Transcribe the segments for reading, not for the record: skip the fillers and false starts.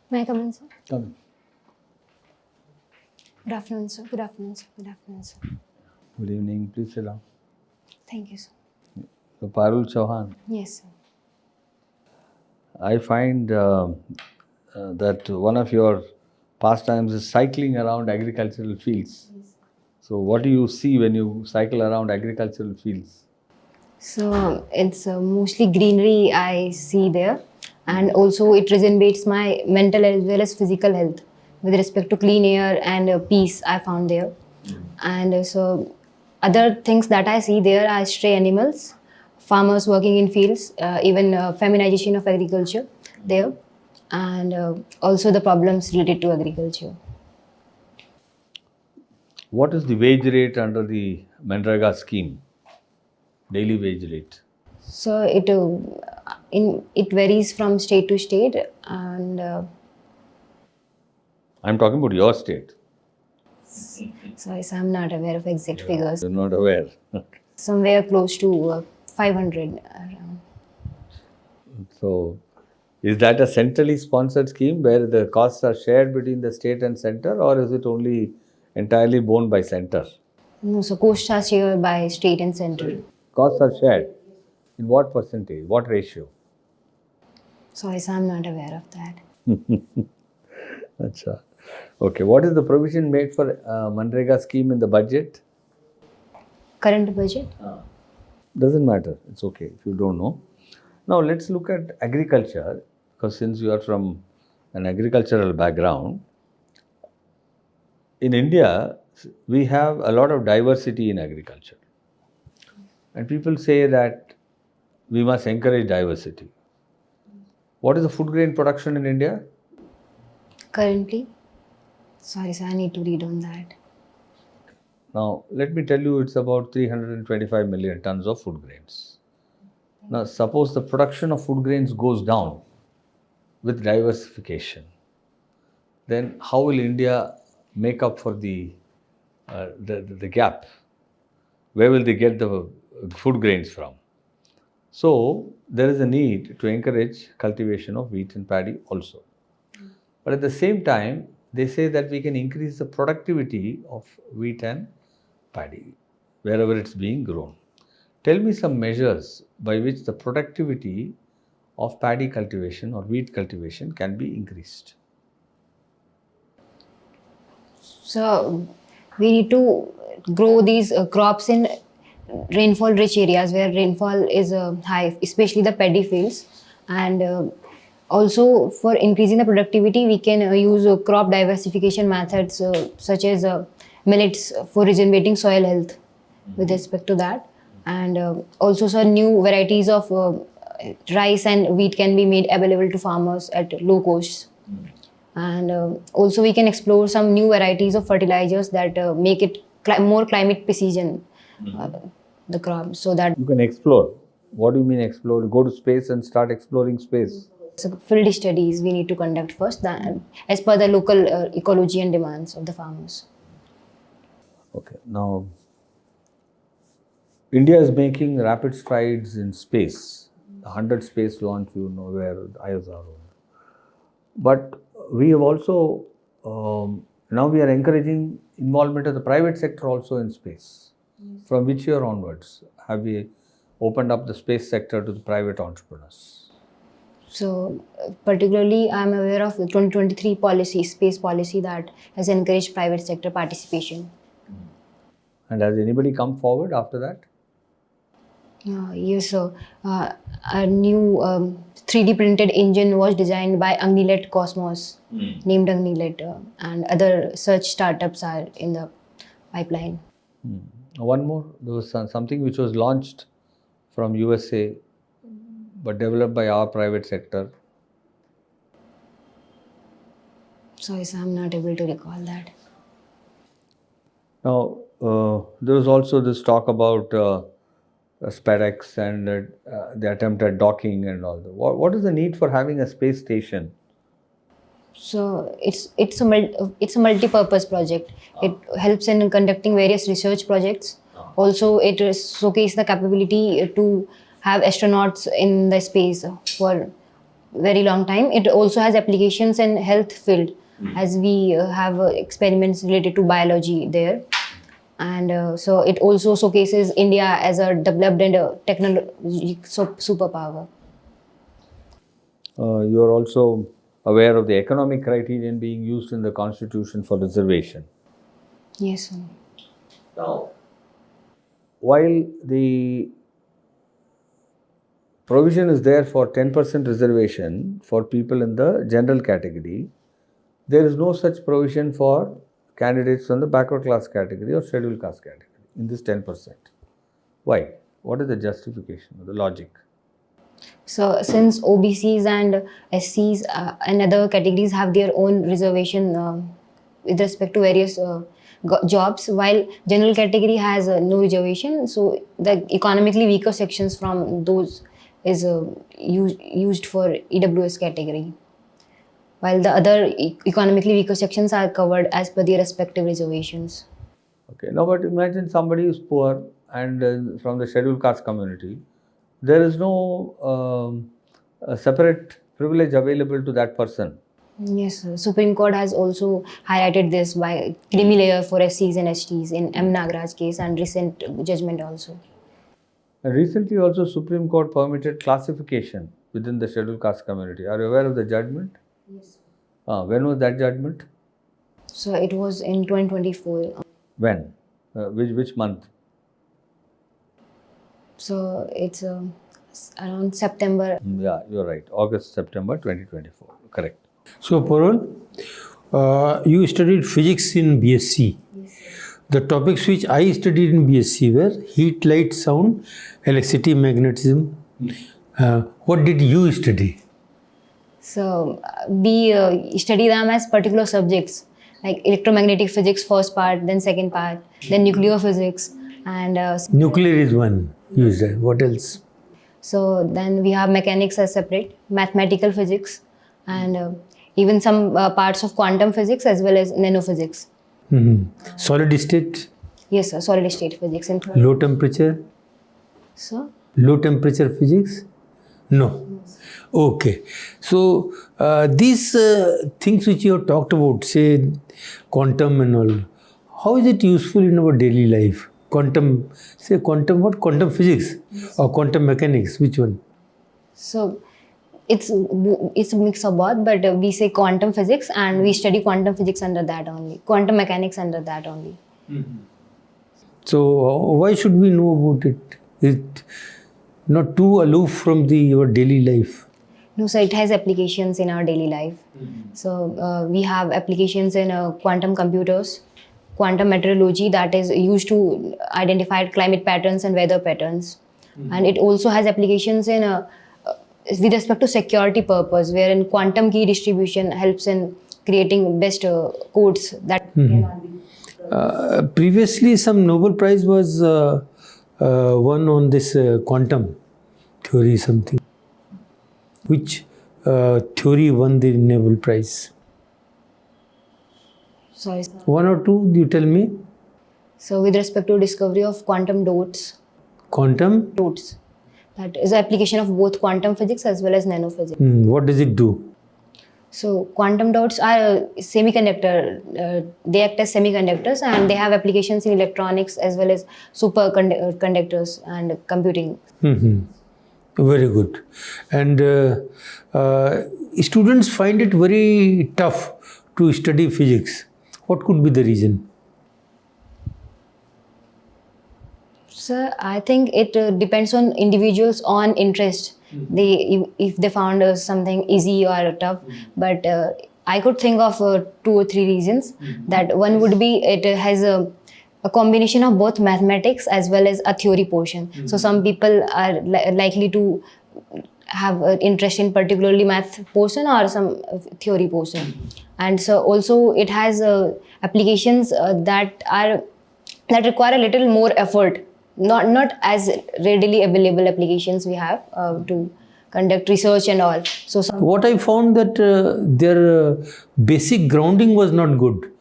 May I come in, sir? Come in. Good afternoon, sir. Good afternoon, sir. Good afternoon, sir. Good evening. Please sit down. Thank you, sir. So, Parul Chauhan, Yes, sir. I find that one of your pastimes is cycling around agricultural fields. So, what do you see when you cycle around agricultural fields? So it's mostly greenery I see there, and also it resonates my mental as well as physical health with respect to clean air and peace I found there. And so other things that I see there are stray animals, farmers working in fields, even feminization of agriculture there, and also the problems related to agriculture. What is the wage rate under the Manrega scheme? Daily wage rate. So it varies from state to state, and I'm talking about your state. so I'm not aware of exact figures. You're not aware. Somewhere close to 500 around. So, is that a centrally sponsored scheme where the costs are shared between the state and center, or is it only entirely borne by center? No, so costs are shared by state and central. Costs are shared. In what percentage? What ratio? Sorry, so I'm not aware of that. Acha. Okay. What is the provision made for Manrega scheme in the budget? Current budget? Doesn't matter. It's okay if you don't know. Now let's look at agriculture, because since you are from an agricultural background, in India we have a lot of diversity in agriculture, and people say that we must encourage diversity. What is the food grain production in India? Currently? Sorry, sir, I need to read on that. Now, let me tell you, it's about 325 million tons of food grains. Now, suppose the production of food grains goes down with diversification, then how will India make up for the gap? Where will they get the food grains from? So, there is a need to encourage cultivation of wheat and paddy also. But at the same time, they say that we can increase the productivity of wheat and paddy wherever it's being grown. Tell me some measures by which the productivity of paddy cultivation or wheat cultivation can be increased. So we need to grow these crops in rainfall rich areas where rainfall is high, especially the paddy fields. And also for increasing the productivity, we can use crop diversification methods such as millets for regenerating soil health with respect to that. And also some new varieties of rice and wheat can be made available to farmers at low costs. And also we can explore some new varieties of fertilizers that make it more climate precision, uh, the crop, so that You can explore. What do you mean explore? Go to space and start exploring space. so field studies we need to conduct first as per the local ecology and demands of the farmers. Okay. Now, India is making rapid strides in space. The 100 space launch, you know, where ISRO. But we have also, now we are encouraging involvement of the private sector also in space. From which year onwards have we opened up the space sector to the private entrepreneurs? So particularly I'm aware of the 2023 policy, space policy, that has encouraged private sector participation. And has anybody come forward after that? Yes, so a new 3D printed engine was designed by Agnilet Cosmos, named Agnilet, and other such startups are in the pipeline. One more, there was something which was launched from USA but developed by our private sector. Sorry, so I'm not able to recall that. Now, there was also this talk about SpaceX and the attempt at docking and all that. What is the need for having a space station? So it's a multi-purpose project. It helps in conducting various research projects. Also, it showcases the capability to have astronauts in the space for very long time. It also has applications in health field, as we have experiments related to biology there. And so it also showcases India as a developed and technology superpower. You are also aware of the economic criterion being used in the constitution for reservation. Yes, sir. Now, while the provision is there for 10% reservation for people in the general category, there is no such provision for candidates from the backward class category or scheduled caste category in this 10%. Why? What is the justification or the logic? So since OBCs and SCs and other categories have their own reservation with respect to various jobs, while general category has no reservation, so the economically weaker sections from those is used for EWS category, while the other economically weaker sections are covered as per their respective reservations. Okay, now but imagine somebody is poor and from the scheduled caste community, there is no a separate privilege available to that person. Yes, sir. Supreme Court has also highlighted this by creamy layer for SCs and STs in M. Nagaraj case and recent judgment also. And recently also Supreme Court permitted classification within the scheduled caste community. Are you aware of the judgment? Yes. When was that judgment? So it was in 2024. When? Which month? So it's around September. Yeah, you're right. August, September 2024. Correct. So, Parul, you studied physics in BSc. The topics which I studied in BSc were heat, light, sound, electricity, magnetism. What did you study? So we study them as particular subjects, like electromagnetic physics first part, then second part, then nuclear physics, and Nuclear is one. You said. What else? so then we have mechanics as separate, mathematical physics, and even some parts of quantum physics as well as nanophysics. Solid state, Yes, sir, solid state physics. And low temperature, so low temperature physics? No. Okay. So, these things which you have talked about, say quantum and all, how is it useful in our daily life? Quantum, say quantum what? Quantum physics or quantum mechanics? Which one? So it's a mix of both, but we say quantum physics and we study quantum physics under that only, quantum mechanics under that only. So, why should we know about it? Is it not too aloof from your daily life? No, so it has applications in our daily life. So we have applications in quantum computers, quantum meteorology that is used to identify climate patterns and weather patterns, and it also has applications in with respect to security purpose, wherein quantum key distribution helps in creating best codes that cannot be. Previously, some Nobel Prize was won on this quantum theory, something. Which theory won the Nobel Prize? Sorry, sir. One or two, you tell me. So with respect to discovery of quantum dots, Quantum? that is an application of both quantum physics as well as nanophysics. What does it do? So quantum dots are semiconductor. They act as semiconductors, and they have applications in electronics as well as superconductors and computing. Very good. And students find it very tough to study physics. What could be the reason? Sir, I think it depends on individuals' on interest. If they found something easy or tough, but I could think of 2 or 3 reasons. That one would be it has a combination of both mathematics as well as a theory portion. So some people are likely to have an interest in particularly math portion or some theory portion, and so also it has applications that require a little more effort, not as readily available applications we have to conduct research and all. So What I found that their basic grounding was not good.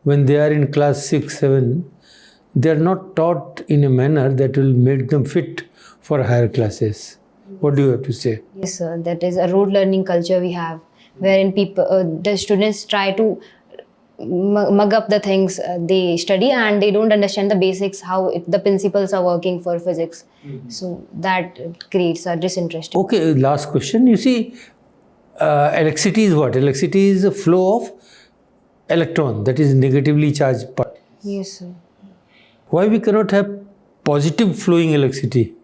When they are in class 6, 7, they are not taught in a manner that will make them fit for higher classes. What do you have to say? Yes, sir. That is a rote learning culture we have, wherein the students try to mug up the things they study, and they don't understand the basics, how the principles are working for physics. So that creates a disinterest. Okay, last question. You see, electricity is what? Electricity is a flow of electron, that is negatively charged part. Yes, sir. Why we cannot have positive flowing electricity?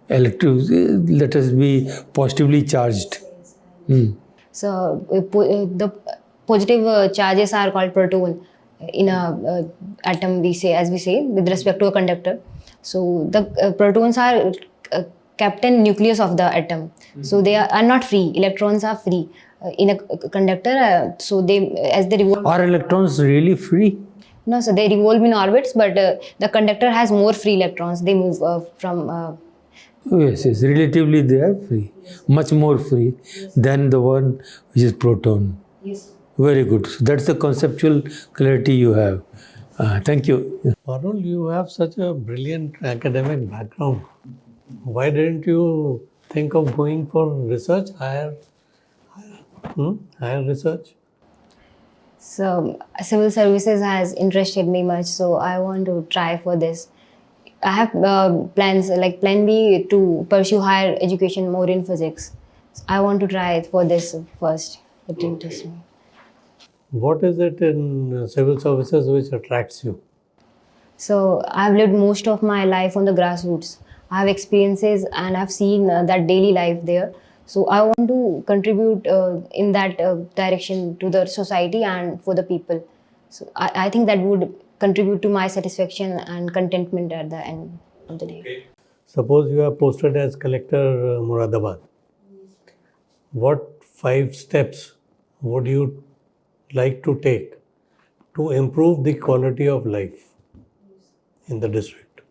Let us be positively charged. So the positive charges are called proton in a atom. We say, as we say, with respect to a conductor. So the protons are kept in nucleus of the atom. So they are not free. Electrons are free in a conductor. So they, as they revolve. Are electrons really free? No, so they revolve in orbits, but the conductor has more free electrons. They move from. Oh, yes, yes. Relatively, they are free. Much more free than the one which is proton. Yes. Very good. So that's the conceptual clarity you have. Thank you. Parul, you have such a brilliant academic background. Why didn't you think of going for research, higher research? So civil services has interested me much, so I want to try for this. I have plans like plan B to pursue higher education more in physics. So I want to try it for this first. It interests me. What is it in civil services which attracts you? So I've lived most of my life on the grassroots. I have experiences and I've seen that daily life there. So I want to contribute in that direction to the society and for the people. So I think that would contribute to my satisfaction and contentment at the end of the day. Suppose you are posted as collector Muradabad. What 5 steps would you like to take to improve the quality of life in the district?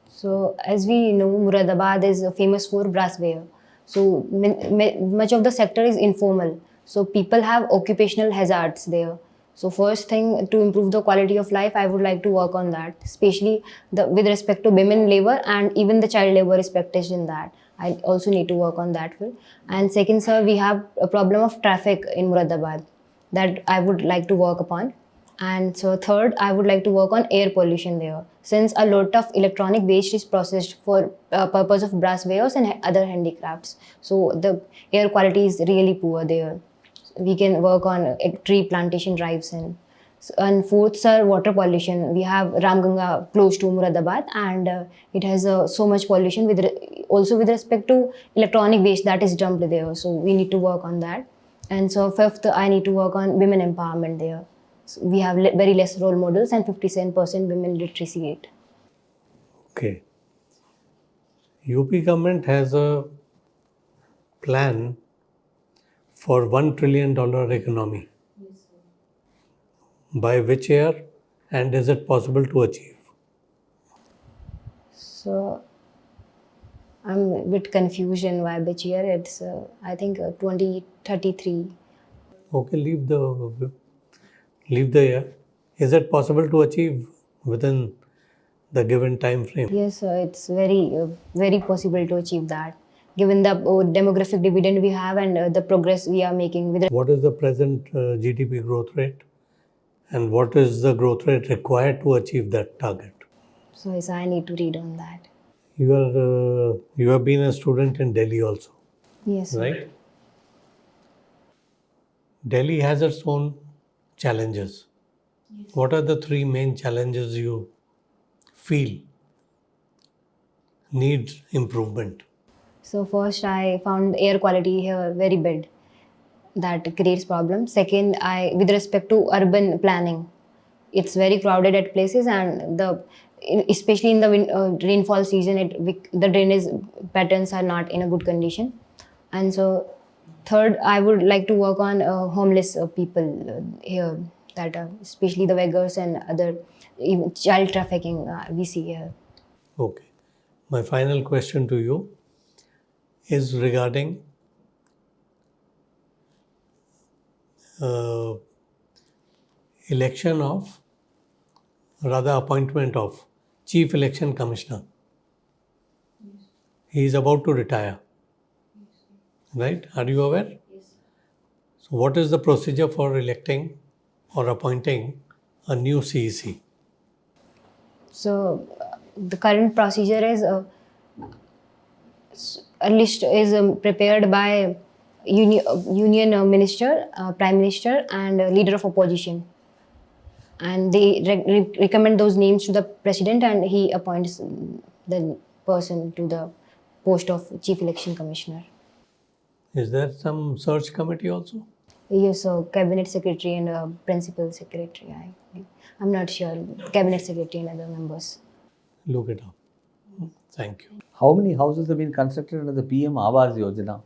So, as we know, Muradabad is famous for brassware. So, much of the sector is informal. So, people have occupational hazards there. So, first thing to improve the quality of life, I would like to work on that, especially with respect to women labor and even the child labor expectation in that. I also need to work on that field. And second, sir, we have a problem of traffic in Muradabad that I would like to work upon. And so third, I would like to work on air pollution there, since a lot of electronic waste is processed for purpose of brasswares and other handicrafts. So the air quality is really poor there. We can work on tree plantation drives and fourth, sir, water pollution. We have Ramganga close to Muradabad, and it has so much pollution also with respect to electronic waste that is dumped there. So we need to work on that. And so fifth, I need to work on women empowerment there. So we have very less role models and 57% women literacy rate. Okay. UP government has a plan for $1 trillion economy. By which year, and is it possible to achieve? So I'm a bit confusion why which year. It's I think 2033. Okay, leave the year. Is it possible to achieve within the given time frame? Yes, it's very possible to achieve that, given the demographic dividend we have and the progress we are making with. What is the present GDP growth rate, and what is the growth rate required to achieve that target? So yes, I need to read on that. You have been a student in Delhi also, Yes, sir. right? Delhi has its own challenges. What are the 3 main challenges you feel needs improvement? So first, I found air quality here very bad. That creates problems. Second, with respect to urban planning, it's very crowded at places, and especially in the rainfall season, the drainage patterns are not in a good condition. And so, third, I would like to work on homeless people here, that especially the beggars and other even child trafficking we see here. Okay. My final question to you is regarding uh, appointment of Chief Election Commissioner. he is about to retire. Right? Are you aware? So, what is the procedure for electing or appointing a new CEC? So the current procedure is a list is prepared by union minister, prime minister, and leader of opposition, and they recommend those names to the president, and he appoints the person to the post of chief election commissioner. Is there some search committee also? Yes, so cabinet secretary and principal secretary. I'm not sure. Cabinet secretary and other members. Look it up. Thank you. How many houses have been constructed under the PM Awas Yojana?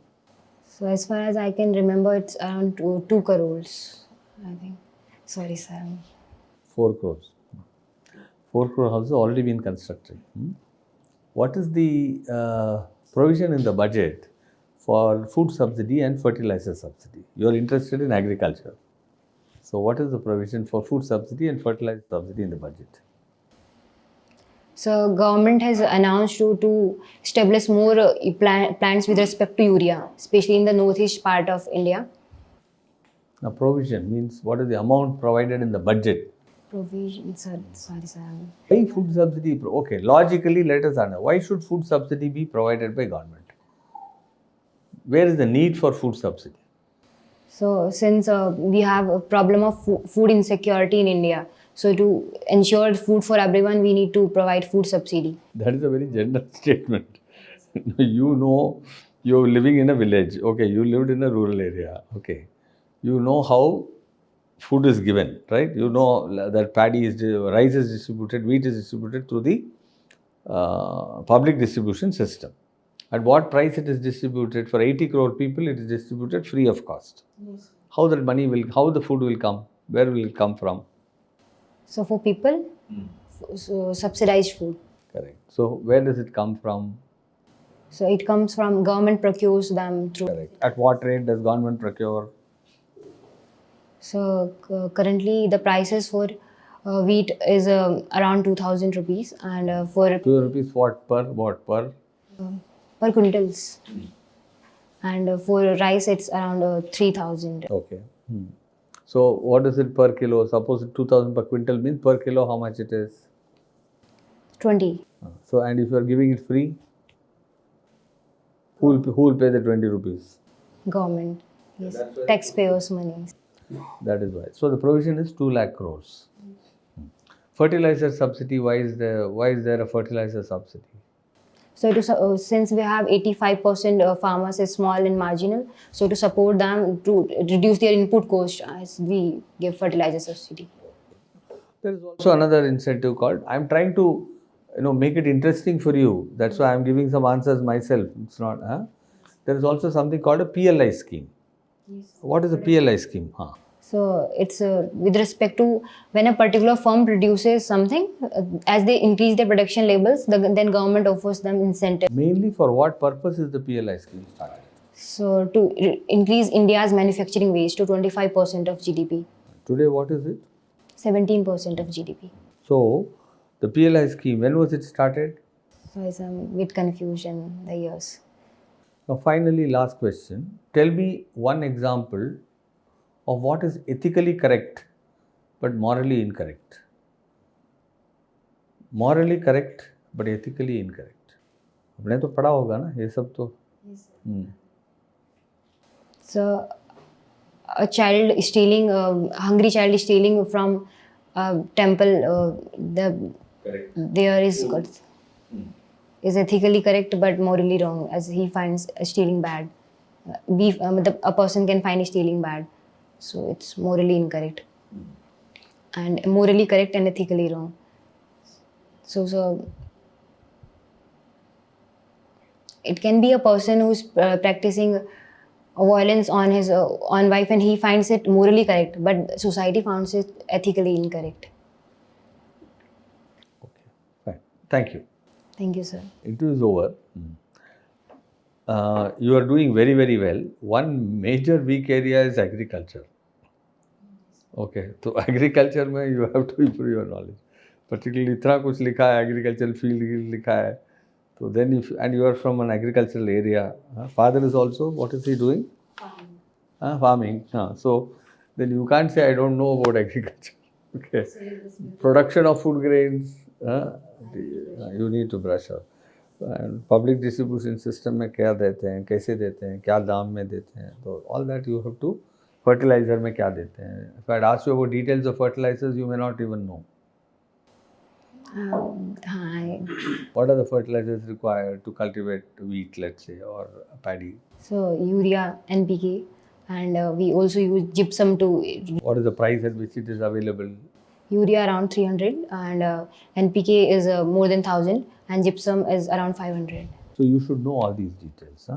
So as far as I can remember, it's around 2 crores, I think. Sorry, sir. 4 crores. 4 crore houses have already been constructed. What is the provision in the budget for food subsidy and fertilizer subsidy? You are interested in agriculture. So what is the provision for food subsidy and fertilizer subsidy in the budget? So government has announced to establish more plants with respect to urea, especially in the northeast part of India. Now provision means what is the amount provided in the budget? Provision, sir. Sorry, sir. Why food subsidy? Okay, logically let us understand. Why should food subsidy be provided by government? Where is the need for food subsidy? So since we have a problem of food insecurity in India, so to ensure food for everyone, we need to provide food subsidy. That is a very general statement. You know, you're living in a village. Okay, you lived in a rural area. Okay, you know how food is given, right? You know that rice is distributed, wheat is distributed through the public distribution system. At what price it is distributed? For 80 crore people, it is distributed free of cost. Yes. How the food will come? Where will it come from? So for people, so subsidized food. Correct. So where does it come from? So it comes from government procures them through. Correct. At what rate does government procure? So currently the prices for wheat is around 2,000 rupees, and for 2 rupees what per quintals, and for rice it's around 3,000. Okay. So what is it per kilo? Suppose 2,000 per quintal means per kilo how much it is? 20. So and if you are giving it free, who will pay the 20 rupees? Government. Yes. Taxpayers' money. That is why. So the provision is 2 lakh crores. Fertilizer subsidy. Why is there a fertilizer subsidy? So since we have 85% of farmers is small and marginal, so to support them to reduce their input cost, as we give fertilizer subsidy. There is also another incentive called, I am trying to make it interesting for you. That's why I am giving some answers myself. It's not. There is also something called a PLI scheme. Yes. What is a PLI scheme? So it's with respect to when a particular firm produces something, as they increase their production levels, then government offers them incentive. Mainly for what purpose is the PLI scheme started? So to increase India's manufacturing base to 25% of GDP. Today what is it? 17% of GDP. So the PLI scheme, when was it started? So it's with confusion the years. Now finally, last question. Tell me one example of what is ethically correct but morally incorrect. Morally correct but ethically incorrect. आपने तो पढ़ा होगा ना ये सब तो. So a child stealing, hungry child stealing from a temple, there is God. Is ethically correct but morally wrong, as he finds stealing bad. A person can find stealing bad, so it's morally incorrect, and morally correct and ethically wrong. So it can be a person who's practicing violence on his on wife, and he finds it morally correct, but society finds it ethically incorrect. Okay, fine. Thank you. Thank you, sir. Interview is over. You are doing very, very well. One major weak area is agriculture. Okay, so agriculture में you have to improve your knowledge. Particularly इतना कुछ लिखा है agricultural field लिखा है, So then if, and you are from an agricultural area, father is also, what is he doing? Farming. So then you can't say I don't know about agriculture. Okay. Production of food grains, you need to brush up. And public distribution system में क्या देते हैं, कैसे देते हैं, क्या दाम में देते हैं, तो all that you have to, fertilizer में क्या देते हैं. If I had asked you about details of fertilizers, you may not even know. Hi. What are the fertilizers required to cultivate wheat, let's say, or paddy? So urea, NPK, and we also use gypsum to What is the price at which it is available? urea around 300 and NPK is more than 1000 and gypsum is around 500. So you should know all these details,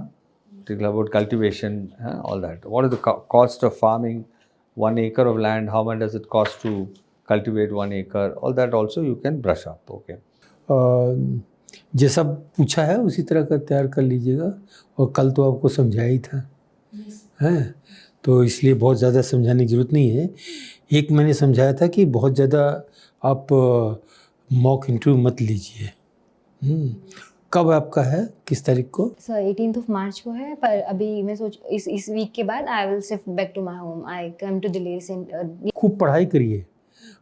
particularly about cultivation, all that. What is the cost of farming 1 acre of land? How much does it cost to cultivate 1 acre? All that also you can brush up, okay? जैसा पूछा है उसी तरह का तैयार कर लीजिएगा, और कल तो आपको समझाया ही था, हैं, तो इसलिए बहुत ज़्यादा समझाने की ज़रूरत नहीं है. एक मैंने समझाया था कि बहुत ज़्यादा आप मॉक इंटरव्यू मत लीजिए. कब आपका है, किस तारीख को? सर 18th of March को है, पर अभी मैं सोच इस वीक के बाद I will shift back to my home. I come to Delhi recent. खूब पढ़ाई करिए,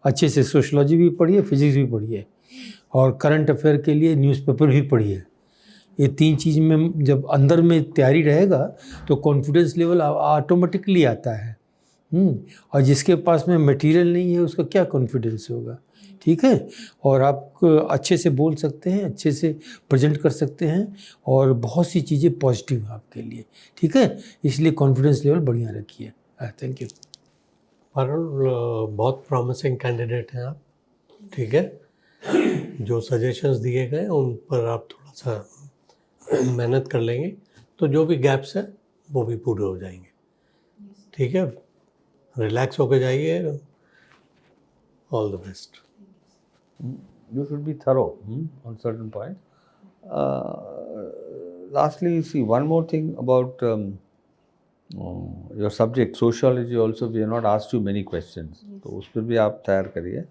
अच्छे से सोशलॉजी भी पढ़िए, फिजिक्स भी पढ़िए, और करंट अफेयर के लिए न्यूज़पेपर भी पढ़िए. ये 3 चीज़ में जब अंदर में तैयारी रहेगा तो कॉन्फिडेंस लेवल ऑटोमेटिकली आता है. और जिसके पास में मटेरियल नहीं है उसका क्या कॉन्फिडेंस होगा, ठीक है. और आप अच्छे से बोल सकते हैं, अच्छे से प्रेजेंट कर सकते हैं, और बहुत सी चीज़ें पॉजिटिव आपके लिए, ठीक है. इसलिए कॉन्फिडेंस लेवल बढ़िया रखिए. Thank you. पारुल, बहुत प्रॉमिसिंग कैंडिडेट हैं आप, ठीक है. जो सजेशंस दिए गए उन पर आप थोड़ा सा मेहनत कर लेंगे तो जो भी गैप्स हैं वो भी पूरे हो जाएंगे, ठीक है. रिलैक्स होकर जाइए. All the best. You should be thorough on certain points. Lastly, you see one more thing about your subject, sociology also, we have not asked you many questions. तो उस पर भी आप तैयार करिए.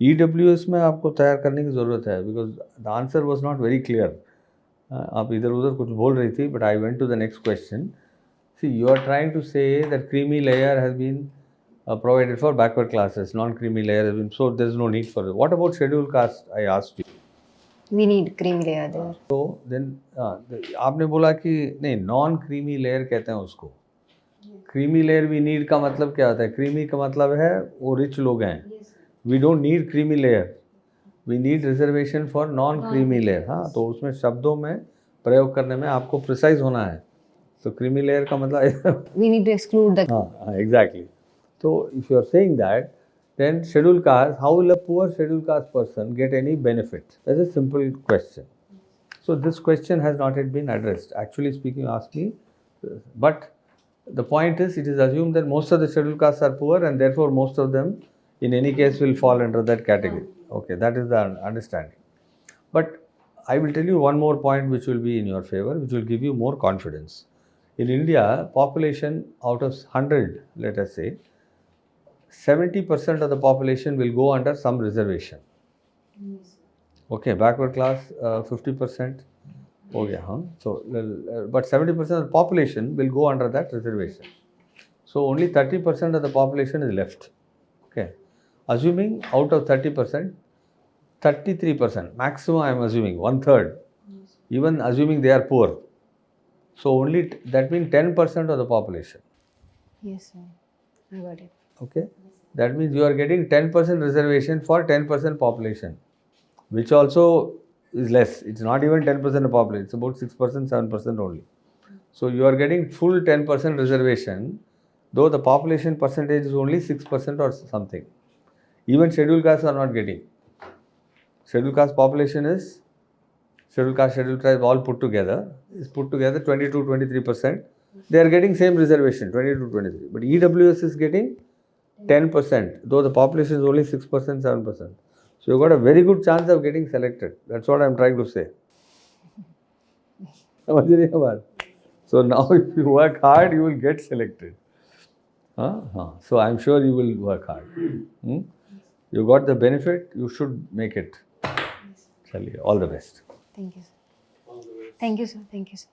EWS में आपको तैयार करने की ज़रूरत है, because the answer was not very clear. आप इधर उधर कुछ बोल रही थी, but I went to the next question. See, you are trying to say that creamy layer has been provided for backward classes, non-creamy layer has been, so there is no need for it. What about scheduled caste? I asked you. We need creamy layer there. So then आपने बोला कि नहीं, non creamy layer कहते हैं उसको. Creamy layer we need का मतलब क्या होता है? क्रीमी का मतलब है वो रिच लोग हैं. We don't need creamy layer, we need reservation for non creamy layer. हाँ, तो उसमें शब्दों में प्रयोग करने में आपको प्रिसाइज होना है. तो क्रीमी लेयर का मतलब We need to exclude the. हाँ, exactly. So if you are saying that, then scheduled caste, how will a poor scheduled caste person get any benefit? That's a simple question. So this question has not yet been addressed. Actually speaking, you asked me, but the point is, it is assumed that most of the scheduled castes are poor, and therefore most of them, in any case, will fall under that category. Okay, that is the understanding. But I will tell you one more point which will be in your favor, which will give you more confidence. In India, population out of 100, let us say, 70% of the population will go under some reservation. Okay, backward class 50%. Okay, so but 70% of the population will go under that reservation. So only 30% of the population is left. Okay, assuming out of 30%, 33%, maximum I am assuming, 1/3, even assuming they are poor. So only that means 10% of the population. Yes, sir. I got it. Okay, that means you are getting 10% reservation for 10% population, which also is less. It's not even 10% of population, it's about 6%, 7% only. So you are getting full 10% reservation, though the population percentage is only 6% or something. Even scheduled castes are not getting. Scheduled caste population is, scheduled caste, scheduled tribe all put together, is put together 22-23%. They are getting same reservation, 22-23. But EWS is getting 10%, though the population is only 6%, 7%. So you got a very good chance of getting selected. That's what I am trying to say. So now if you work hard, you will get selected. So I am sure you will work hard. You got the benefit, you should make it. All the best. Thank you, sir. Thank you, sir. Thank you, sir.